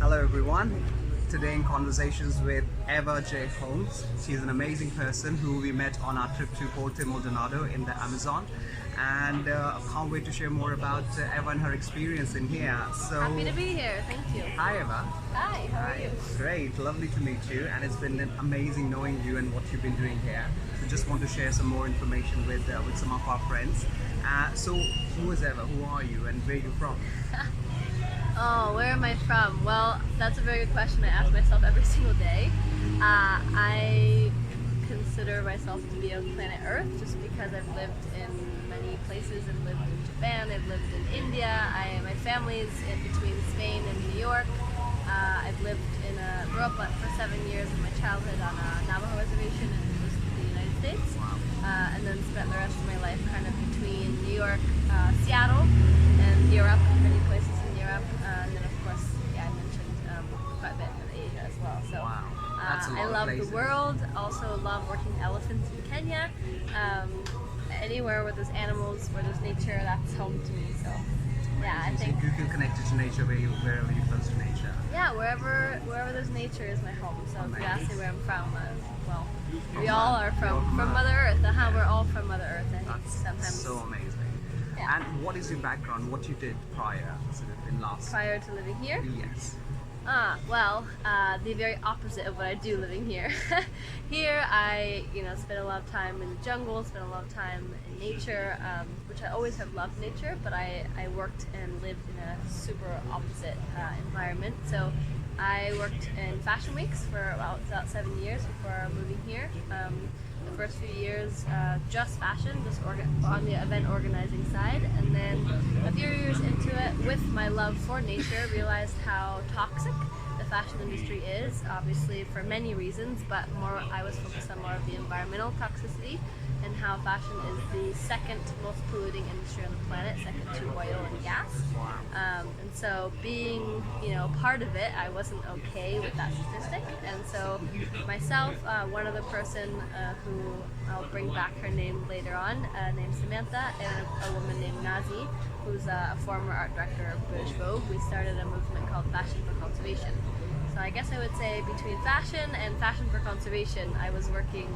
Hello everyone. Today in conversations with Ava J Holmes. She's an amazing person who we met on our trip to Puerto Maldonado in the Amazon, and I can't wait to share more about Eva and her experience in here. So Happy to be here, thank you. hi Eva. Hi, how are you? Great, lovely to meet you, and it's been amazing knowing you and what you've been doing here. So just want to share some more information with some of our friends. So who is Eva? Who are you, and where are you from? Oh, where am I from? Well, that's a very good question I ask myself every single day. I consider myself to be on planet Earth just because I've lived in many places. I've lived in Japan, I've lived in India, my family's in between Spain and New York. I've lived grew up for 7 years in my childhood on a Navajo reservation in the United States. And then spent the rest of my life kind of between New York, Seattle, and Europe, many places in Europe. And then of course, I mentioned quite a bit in Asia as well. So I love the world, also love working with elephants in Kenya. Anywhere where there's animals, where there's nature, that's home to me. So yeah, I think you feel connected to nature wherever you're close to nature. Yeah, wherever there's nature is my home. So if you ask me where I'm from, well, we all are from Mother Earth. We're all from Mother Earth. I think That's sometimes so amazing. Yeah. And what is your background? What you did prior, sort of in last? Prior to living here? Yes. Well, the very opposite of what I do living here. Here, I spent a lot of time in the jungle, spent a lot of time in nature, which I always have loved nature, but I worked and lived in a super opposite environment. So I worked in fashion weeks for about 7 years before moving here. The first few years, just fashion, just on the event organizing side, and then a few years into it, with my love for nature, realized how toxic the fashion industry is, obviously for many reasons, but I was focused on more of the environmental toxicity and how fashion is the second most polluting industry on the planet, second to oil and gas. And so being, part of it, I wasn't okay with that statistic. And so myself, one other person who I'll bring back her name later on, named Samantha, and a woman named Nazi, who's a former art director of British Vogue, we started a movement called Fashion for Conservation. So I guess I would say between fashion and fashion for conservation, I was working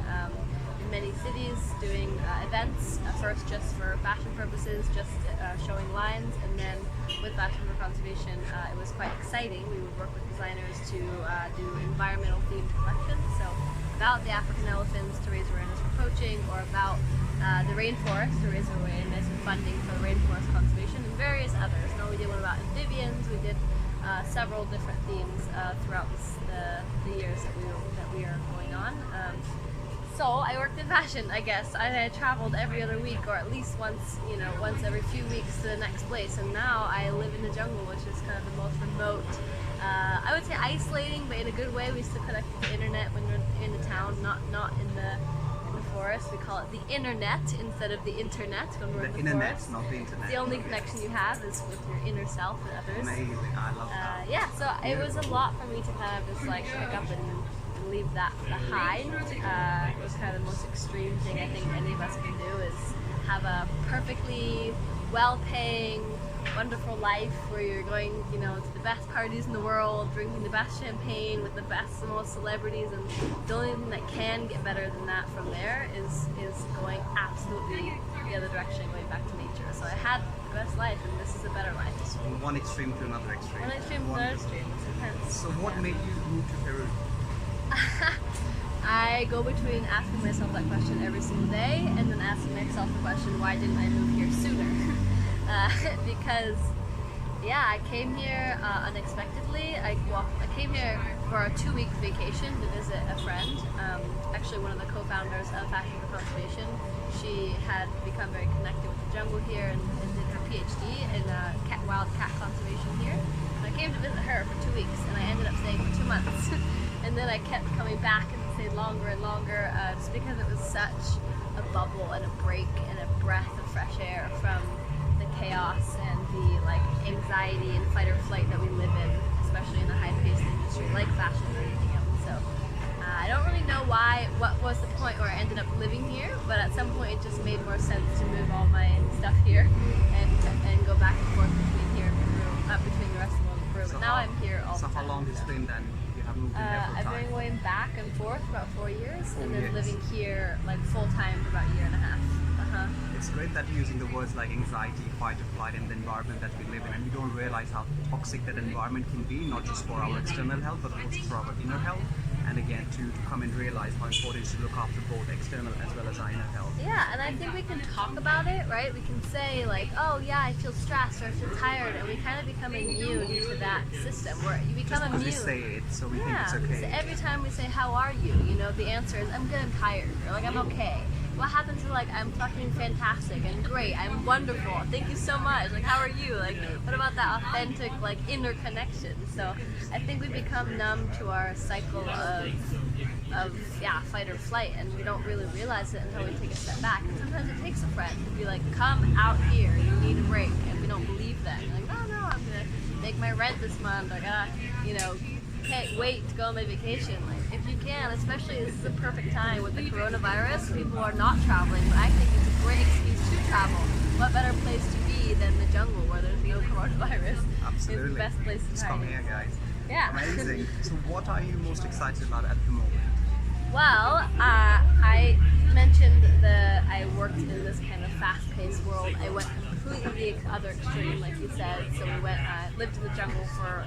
in many cities doing events, first just for fashion purposes, just showing lines, and then with Fashion for Conservation, it was quite exciting. We would work with designers to do environmental themed collections, so about the African elephants to raise awareness for poaching, or about the rainforest to raise awareness and funding for rainforest conservation, and various others. We did one about amphibians, we did several different themes throughout the years that we are going on. So I worked in fashion, I guess. I traveled every other week, or at least once every few weeks to the next place. And now I live in the jungle, which is kind of the most remote, I would say isolating, but in a good way. We still connect to the internet when we're in the town, not in the forest. We call it the internet instead of the internet when we're in the forest. Not the internet. The only connection you have is with your inner self and others. Amazing, I love that. Yeah, so it was a lot for me to kind of just like pick up and leave that behind. It was kind of the most extreme thing I think any of us can do, is have a perfectly well-paying, wonderful life where you're going, to the best parties in the world, drinking the best champagne with the best and most celebrities, and the only thing that can get better than that from there is going absolutely the other direction, going back to nature. So I had the best life, and this is a better life. So from one extreme to another extreme. One extreme to another extreme. It's intense. So what made you move to Peru? I go between asking myself that question every single day and then asking myself the question, why didn't I move here sooner? Because I came here unexpectedly. I came here for a 2-week vacation to visit a friend, actually one of the co-founders of Fashion for Conservation. She had become very connected with the jungle here and did her PhD in wild cat conservation here. And I came to visit her for 2 weeks, and I ended up staying for 2 months. And then I kept coming back and stayed longer and longer, just because it was such a bubble and a break and a breath of fresh air from the chaos and the anxiety and fight or flight that we live in, especially in a high-paced industry like fashion or anything else. So I don't really know what was the point where I ended up living here, but at some point it just made more sense to move all my stuff here and go back and forth between here and Peru, between the rest of the world and Peru. now I'm here all So the how time. long has it been then? You have moved in here full I've time? been going back and forth for about 4 years, 4 and then years. living here like full time for about a year and a half. It's great that you're using the words like anxiety, fight or flight in the environment that we live in, and we don't realize how toxic that environment can be, not just for our external health, but also for our inner health. And again, to come and realize how important it is to look after both external as well as our inner health. Yeah, and I think we can talk about it, right? We can say like, oh yeah, I feel stressed or I feel tired, and we kind of become immune to that system where you become Just because immune. we say it, so we think Yeah, it's okay. so every time we say, how are you? You know, the answer is, I'm good, I'm tired, or like, I'm okay. What happens to like, I'm fucking fantastic and great, I'm wonderful, thank you so much, like, how are you? Like, what about that authentic, like, inner connection? So I think we become numb to our cycle of fight or flight, and we don't really realize it until we take a step back. And sometimes it takes a friend to be like, come out here, you need a break, and we don't believe that. You're like, no, I'm gonna make my rent this month, I gotta, can't wait to go on my vacation. Like, if you can, especially this is a perfect time with the coronavirus, people are not traveling, but I think it's a great excuse to travel. What better place to be than the jungle where there's no coronavirus? Absolutely. It's the best place to Just try. come here, guys. Yeah. Amazing. So what are you most excited about at the moment? Well, I mentioned that I worked in this kind of fast-paced world. I went completely the other extreme, like you said. So we went, lived in the jungle for,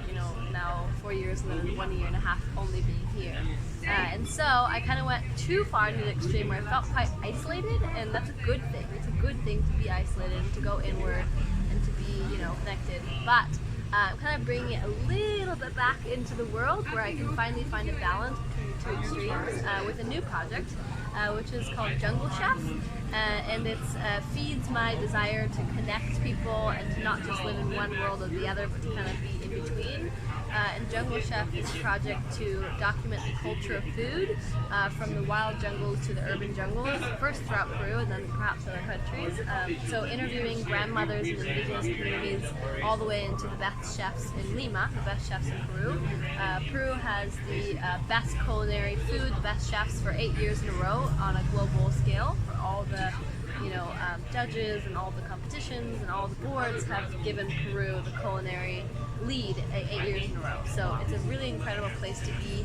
now 4 years, and then 1 year and a half only being here. And so I kind of went too far to the extreme where I felt quite isolated, and that's a good thing. It's a good thing to be isolated and to go inward and to be, connected. But I'm kind of bringing it a little bit back into the world where I can finally find a balance between the two extremes with a new project, which is called Jungle Chef. And it feeds my desire to connect people and to not just live in one world or the other, but to kind of be in between. And Jungle Chef is a project to document the culture of food from the wild jungles to the urban jungles, first throughout Peru and then perhaps other countries. So interviewing grandmothers and indigenous communities all the way into the best chefs in Lima, the best chefs in Peru. Peru has the best culinary food, the best chefs for 8 years in a row on a global scale for all the judges and all the competitions and all the boards have given Peru the culinary lead 8 years in a row. So it's a really incredible place to be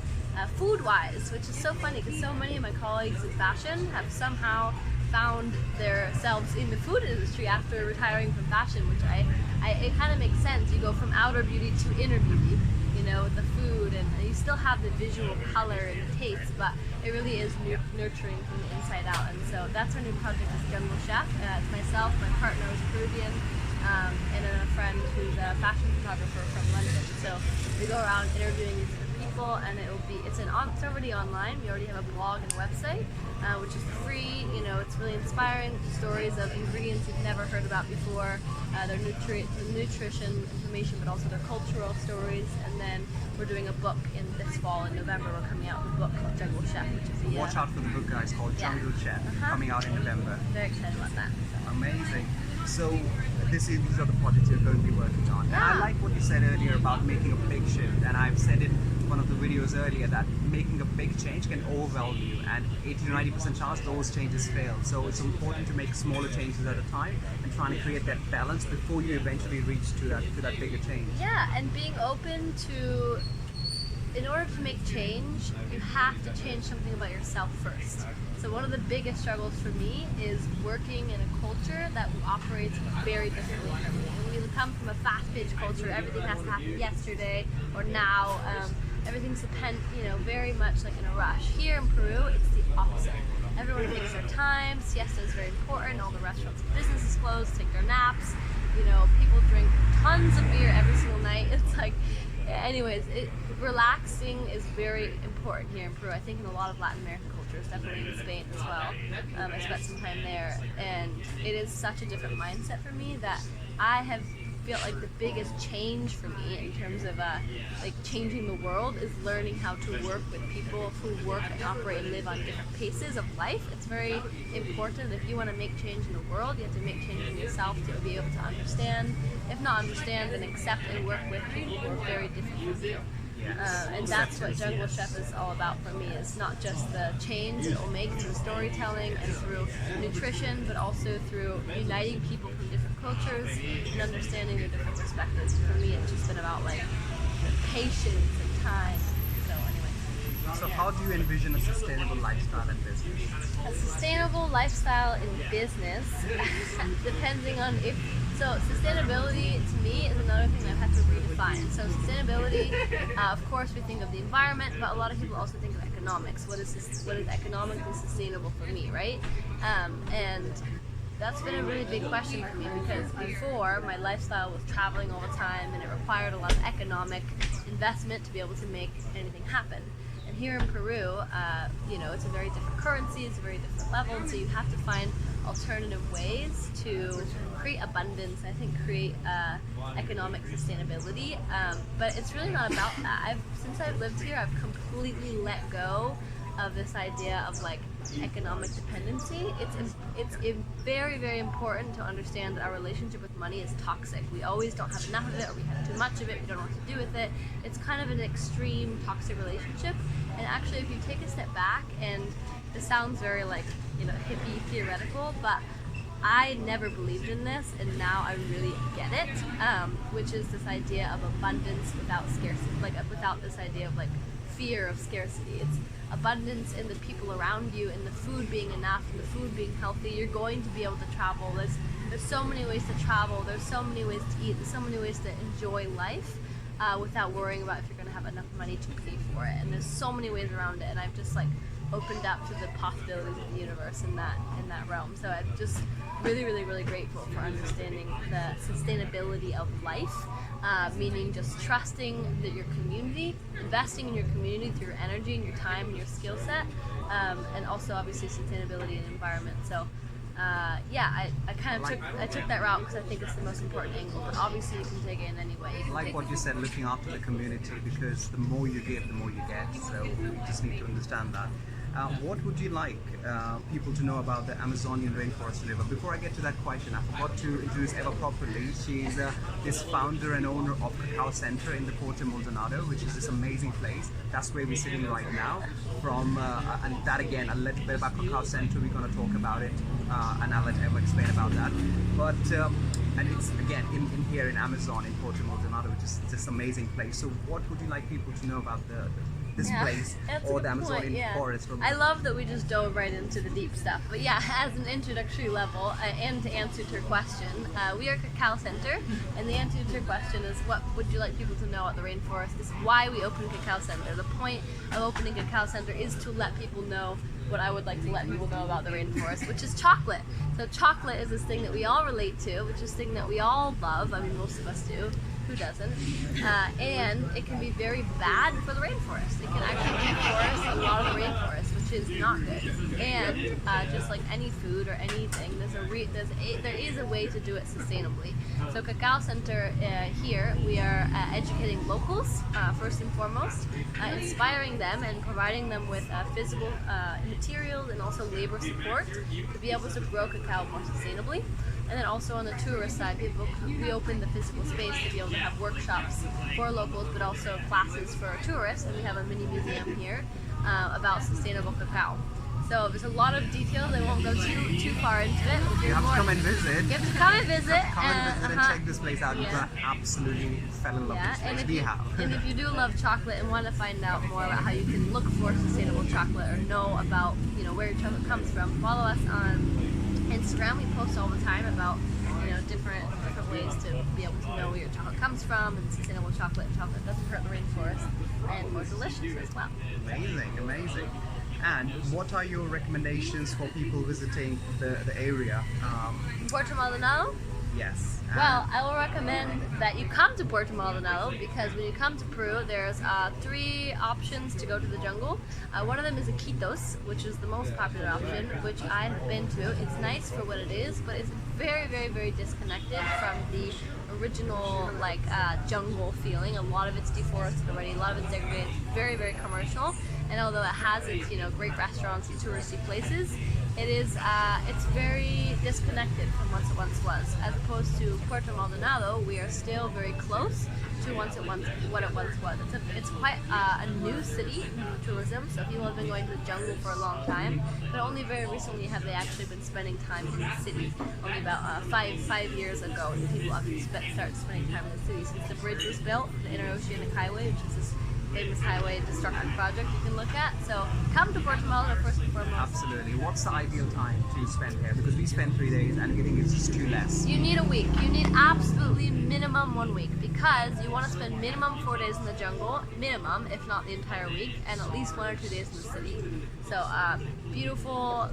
food-wise, which is so funny because so many of my colleagues in fashion have somehow found themselves in the food industry after retiring from fashion, which it kind of makes sense. You go from outer beauty to inner beauty, with the food, and you still have the visual color and the taste, but it really is nurturing from the inside out. And so that's our new project, is Jungle Chef. It's myself, my partner is Peruvian, and then a friend who's a fashion photographer from London. So we go around interviewing these different people, and it's already online. We already have a blog and website, which is free. It's really inspiring stories of ingredients you've never heard about before, their nutrition information, but also their cultural stories. And then we're doing a book in this fall. In November, we're coming out with a book, Jungle Chef, which is the Watch out for the book, guys, called Jungle Chef, coming out in November. Very excited about that. Amazing. So these are the projects you're going to be working on. And I like what you said earlier about making a big shift, and I've said it in one of the videos earlier that making a big change can overwhelm you, and 80 to 90% chance those changes fail. So it's important to make smaller changes at a time and trying to create that balance before you eventually reach to that bigger change. Yeah, and being open to, in order to make change, you have to change something about yourself first. So one of the biggest struggles for me is working in a culture that operates very differently from me. When we come from a fast-paced culture, everything has to happen yesterday or now. Everything's very much like in a rush. Here in Peru, it's the opposite. Everyone takes their time. Siesta is very important. All the restaurants and businesses close, take their naps. People drink tons of beer every single night. It's like, anyways, relaxing is very important here in Peru. I think in a lot of Latin American cultures, definitely in Spain as well. I spent some time there, and it is such a different mindset for me that I have felt like the biggest change for me in terms of changing the world is learning how to work with people who work and operate and live on different paces of life. It's very important. If you want to make change in the world, you have to make change in yourself to be able to understand. If not understand, then accept and work with people who are very different from you. And that's what Jungle Chef is all about for me. It's not just the change it will make through storytelling and through nutrition, but also through uniting people from different cultures and understanding their different perspectives. For me, it's just been about patience and time. So anyway. So how do you envision a sustainable lifestyle and business? A sustainable lifestyle in business, depending on if, so sustainability to me is another thing I've had to redefine. So sustainability, of course we think of the environment, but a lot of people also think of economics. What is economically sustainable for me, right? And that's been a really big question for me, because before my lifestyle was traveling all the time and it required a lot of economic investment to be able to make anything happen. And here in Peru, it's a very different currency, it's a very different level, and so you have to find alternative ways to create abundance, I think create economic sustainability, but it's really not about that. Since I've lived here, I've completely let go of this idea of like economic dependency. It's very, very important to understand that our relationship with money is toxic. We always don't have enough of it, or we have too much of it, we don't know what to do with it. It's kind of an extreme toxic relationship. And actually, if you take a step back, and this sounds very like, hippie theoretical, but I never believed in this, and now I really get it, which is this idea of abundance without scarcity, like without this idea of like fear of scarcity. It's abundance in the people around you, in the food being enough, in the food being healthy. You're going to be able to travel. There's so many ways to travel. There's so many ways to eat. There's so many ways to enjoy life without worrying about if you're going to have enough money to pay for it. And there's so many ways around it. And I've just like opened up to the possibilities of the universe in that realm. So I'm just really, really, really grateful for understanding the sustainability of life, meaning just trusting that your community, investing in your community through your energy and your time and your skill set, and also obviously sustainability and environment. So I took that route because I think it's the most important angle, but obviously you can take it in any way. Like what you said, looking after the community, because the more you give, the more you get, so you just need to understand that. What would you like people to know about the Amazonian rainforest river? Before I get to that question, I forgot to introduce Eva properly. She's this founder and owner of Kakao Center in the Puerto Maldonado, which is this amazing place. That's where we're sitting right now. And that again, a little bit about Kakao Center, we're going to talk about it, and I'll let Eva explain about that. But and it's again in here in Amazon in Puerto Maldonado, which is this amazing place. So what would you like people to know about this place or the Amazonian forest? I love that we just dove right into the deep stuff. But yeah, as an introductory level, and to answer to your question, we are Kakao Center, and the answer to your question is what would you like people to know about the rainforest? This is why we opened Kakao Center. The point of opening Kakao Center is to let people know what I would like to let people know about the rainforest, which is chocolate. So chocolate is this thing that we all relate to, which is this thing that we all love. I mean, most of us do. Who doesn't? And it can be very bad for the rainforest. It can actually deforest a lot of the rainforest, which is not good. And just like any food or anything, there is a way to do it sustainably. So Kakao Center here, we are educating locals first and foremost, inspiring them and providing them with physical materials and also labor support to be able to grow cacao more sustainably. And then also on the tourist side, we open the physical space to be able to have workshops for locals, but also classes for tourists. And we have a mini museum here about sustainable cacao. So there's a lot of details. I won't go too far into it. But you have to come and visit. You have to come and visit. And check this place out. You're going to absolutely fall in love with this place. And if you do love chocolate and want to find out more about how you can look for sustainable chocolate or know about where your chocolate comes from, follow us on Instagram. We post all the time about different ways to be able to know where your chocolate comes from, and sustainable chocolate doesn't hurt the rainforest, and more delicious as well. Amazing. And what are your recommendations for people visiting the area? Puerto Maldonado? Yes. Well, I will recommend that you come to Puerto Maldonado, because when you come to Peru, there's 3 options to go to the jungle. One of them is Iquitos, which is the most popular option, which I've been to. It's nice for what it is, but it's very, very, very disconnected from the original jungle feeling. A lot of it's deforested already, a lot of it's degraded, very, very commercial. And although it has its great restaurants and touristy places, it's very disconnected from what it was. As opposed to Puerto Maldonado, we are still very close to what it once was. It's quite a new city for tourism, so people have been going to the jungle for a long time, but only very recently have they actually been spending time in the city. Only about 5 years ago did people actually start spending time in the city. Since the bridge was built, Interoceanic Highway, which is this famous highway destruction project you can look at. So come to Guatemala first and foremost. Absolutely. What's the ideal time to spend here? Because we spent 3 days and we think it's just too less. You need a week. You need absolutely minimum 1 week, because you want to spend minimum 4 days in the jungle, minimum, if not the entire week, and at least 1 or 2 days in the city. So beautiful,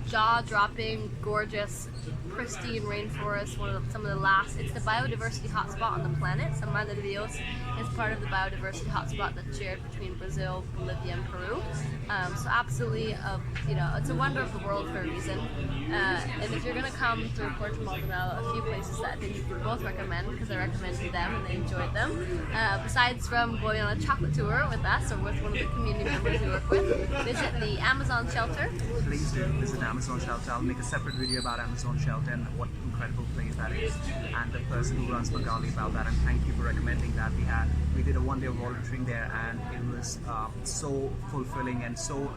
jaw-dropping, gorgeous, pristine rainforest. Some of the last. It's the biodiversity hotspot on the planet. San Juan de Dios is part of the biodiversity hotspot that's shared between Brazil, Bolivia, and Peru. So absolutely, it's a wonder of the world for a reason. And if you're going to come through Puerto Maldonado, a few places that I think we both recommend, because I recommended them and they enjoyed them. Besides from going on a chocolate tour with us or with one of the community members we work with, visit the Amazon shelter. Please do visit Amazon shelter. I'll make a separate video about Amazon shelter and what incredible place that is, and the person who runs Magali about that. And thank you for recommending that. We did a 1 day of volunteering there, and it was so fulfilling and so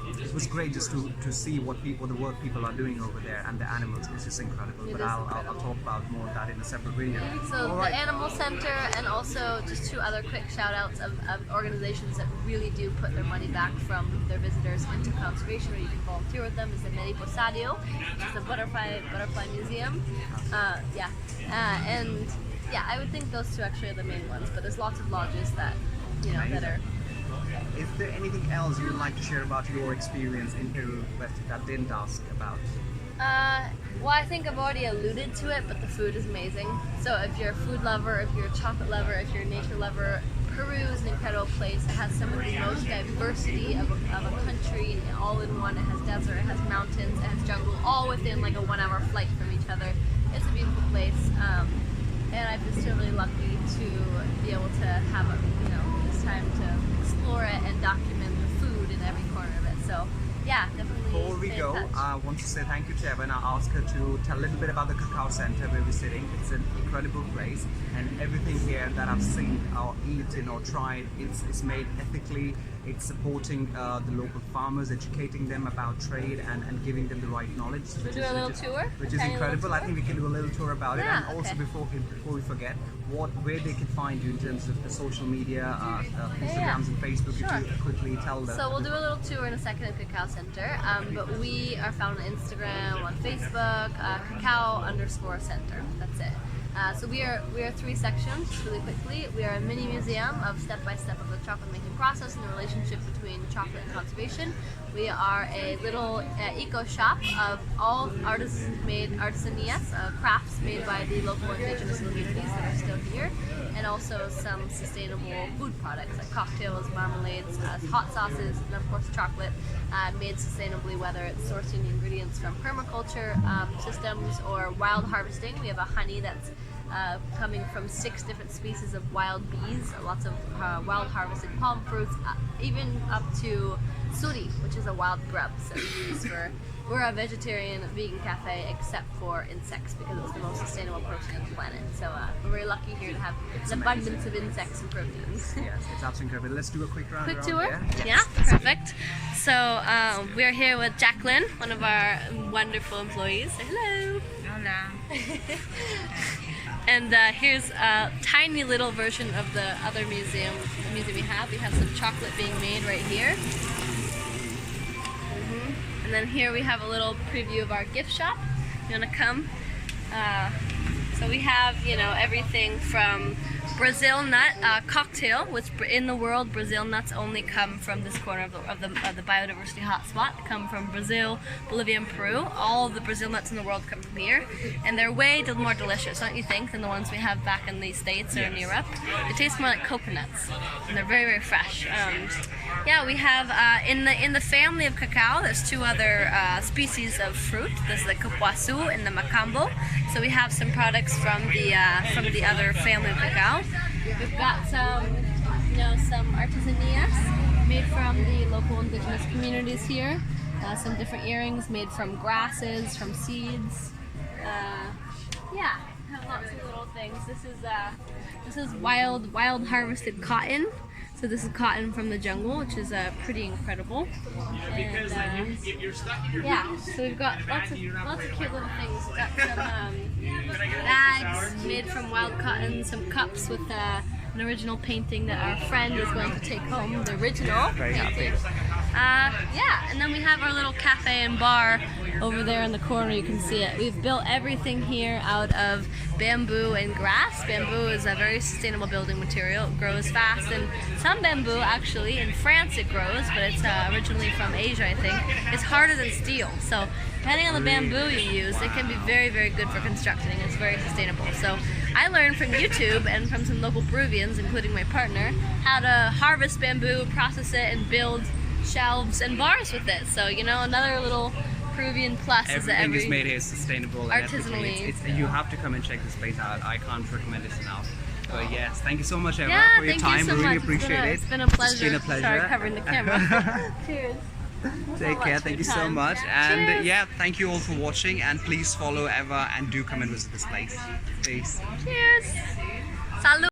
it was great just to see what the work people are doing over there, and the animals. It's just incredible. But I'll talk about more of that in a separate video. So the Animal Center, and also just 2 other quick shout outs of organizations that really do put their money back from their visitors into conservation, or you can volunteer with them, is the Mariposario, which is a butterfly museum. And I would think those 2 actually are the main ones, but there's lots of lodges that that are. Is there anything else you would like to share about your experience in Peru that didn't ask about? Well, I think I've already alluded to it, but the food is amazing. So if you're a food lover, if you're a chocolate lover, if you're a nature lover, Peru is an incredible place. It has some of the most diversity of a country all in one. It has desert, it has mountains, it has jungle, all within like a 1 hour flight from each other. It's a beautiful place. And I've just been really lucky to be able to have this time to explore it and document the food in every corner of it. So yeah, definitely. Before we go, I want to say thank you to Eva, and I'll ask her to tell a little bit about the Kakao Center where we're sitting. It's an incredible place, and everything here that I've seen or eaten or tried, it's made ethically. It's supporting the local farmers, educating them about trade and giving them the right knowledge. We'll do a little tour? Which is incredible. I think we can do a little tour about it. And also okay. before we forget, where they can find you in terms of the social media, Instagrams and Facebook. Sure. If you could quickly tell them. So we'll do a little tour in a second at Kakao Center, but we are found on Instagram, on Facebook, Kakao_Center. That's it. So we are 3 sections, just really quickly. We are a mini museum of step-by-step of the chocolate making process and the relationship between chocolate and conservation. We are a little eco shop of all artisanias, crafts made by the local indigenous communities that are still here, and also some sustainable food products like cocktails, marmalades, hot sauces, and of course chocolate made sustainably, whether it's sourcing ingredients from permaculture systems or wild harvesting. We have a honey that's coming from 6 different species of wild bees, lots of wild harvested palm fruits, even up to suri, which is a wild grub. So we're a vegetarian vegan cafe except for insects, because it's the most sustainable protein on the planet. So we're very lucky here to have an abundance of insects and proteins. Yes, it's absolutely incredible. Let's do a quick round. Quick around tour? there. Yeah, perfect. So we're here with Jacqueline, one of our wonderful employees. Say hello. Hola. And here's a tiny little version of the other museum we have. We have some chocolate being made right here. And then here we have a little preview of our gift shop. You wanna come? So we have, everything from Brazil nut cocktail, which in the world Brazil nuts only come from this corner of the biodiversity hotspot. They come from Brazil, Bolivia, and Peru. All of the Brazil nuts in the world come from here, and they're way more delicious, don't you think, than the ones we have back in the States or in Europe? They taste more like coconuts, and they're very fresh. We have in the family of cacao, there's 2 other species of fruit. There's the cupuaçu and the macambo. So we have some products from the other family of cacao. We've got some artisanias made from the local indigenous communities here. Some different earrings made from grasses, from seeds. Have lots of little things. This is wild harvested cotton. So this is cotton from the jungle, which is pretty incredible. And, so we've got lots of cute little things. We've got some bags made from wild cotton, some cups with an original painting that our friend is going to take home, the original Very painting. Yeah, and then we have our little cafe and bar over there in the corner. You can see it. We've built everything here out of bamboo and grass. Bamboo is a very sustainable building material. It grows fast, and some bamboo actually, in France it grows, but it's originally from Asia, I think. It's harder than steel, so depending on the bamboo you use, it can be very, very good for constructing. It's very sustainable. So I learned from YouTube and from some local Peruvians, including my partner, how to harvest bamboo, process it, and build shelves and bars with it. So, you know, another little Peruvian plus is that everything is made here sustainable and artisanally. ethically. You have to come and check this place out. I can't recommend it enough. But yes, thank you so much, Eva, Yeah, for your thank time. you so Really much. appreciate it. It's been a pleasure. It's been a pleasure. Sorry, covering the camera. Cheers. Take care. Thank you so much. And Cheers. yeah, thank you all for watching. And please follow Eva and do come and visit this place. Peace. Cheers. Salud.